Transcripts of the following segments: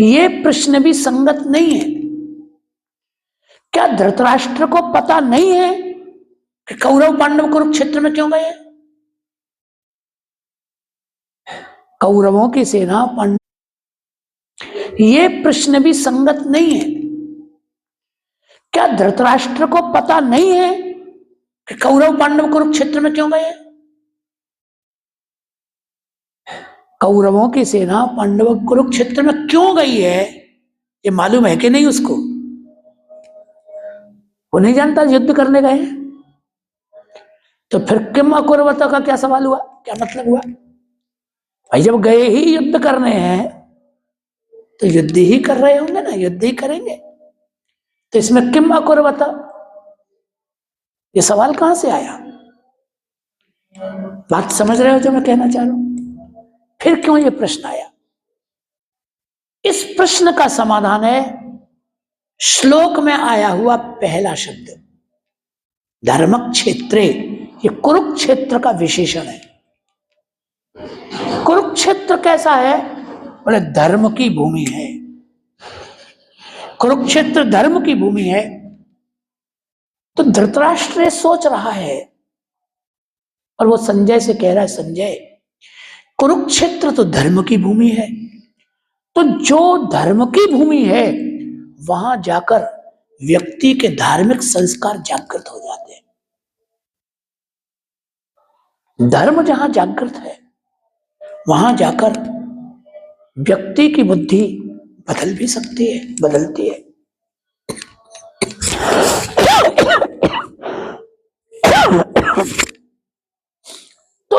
ये प्रश्न भी संगत नहीं है। क्या धृतराष्ट्र को पता नहीं है कि कौरव पांडव कुरुक्षेत्र में क्यों गए? कौरवों की सेना पांडव, ये प्रश्न भी संगत नहीं है। क्या धृतराष्ट्र को पता नहीं है कि कौरव पांडव कुरुक्षेत्र में क्यों गए? कौरवों की सेना पांडव कुरुक्षेत्र में क्यों गई है ये मालूम है कि नहीं उसको? वो नहीं जानता युद्ध करने गए। तो फिर किम अकुर्वत का क्या सवाल हुआ, क्या मतलब हुआ? भाई जब गए ही युद्ध करने हैं तो युद्ध ही कर रहे होंगे ना, युद्ध ही करेंगे। तो इसमें किम अकुर्वत ये सवाल कहां से आया? बात समझ रहे हो जो मैं कहना चाह रहा हूं? फिर क्यों ये प्रश्न आया? इस प्रश्न का समाधान है श्लोक में आया हुआ पहला शब्द धर्म क्षेत्रे। ये कुरुक्षेत्र का विशेषण है। कुरुक्षेत्र कैसा है? बोले धर्म की भूमि है। कुरुक्षेत्र धर्म की भूमि है। तो धृतराष्ट्र सोच रहा है और वो संजय से कह रहा है, संजय कुरुक्षेत्र तो धर्म की भूमि है, तो जो धर्म की भूमि है वहां जाकर व्यक्ति के धार्मिक संस्कार जागृत हो जाते हैं। धर्म जहां जागृत है वहां जाकर व्यक्ति की बुद्धि बदल भी सकती है, बदलती है। तो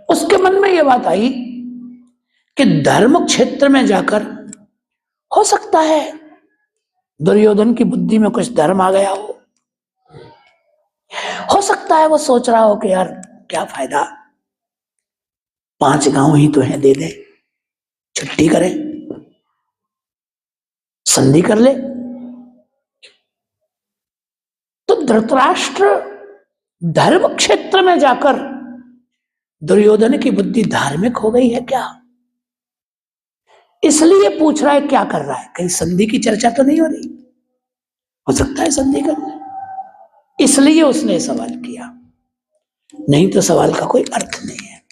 उसके मन में यह बात आई कि धर्म क्षेत्र में जाकर हो सकता है दुर्योधन की बुद्धि में कुछ धर्म आ गया हो सकता है वो सोच रहा हो कि यार क्या फायदा, 5 गांव ही तो है, दे दे, छुट्टी करें, संधि कर ले। तो धृतराष्ट्र धर्म क्षेत्र में जाकर दुर्योधन की बुद्धि धार्मिक हो गई है क्या, इसलिए पूछ रहा है क्या कर रहा है, कहीं संधि की चर्चा तो नहीं हो रही? हो सकता है संधि कर ले, इसलिए उसने सवाल किया, नहीं तो सवाल का कोई अर्थ नहीं है।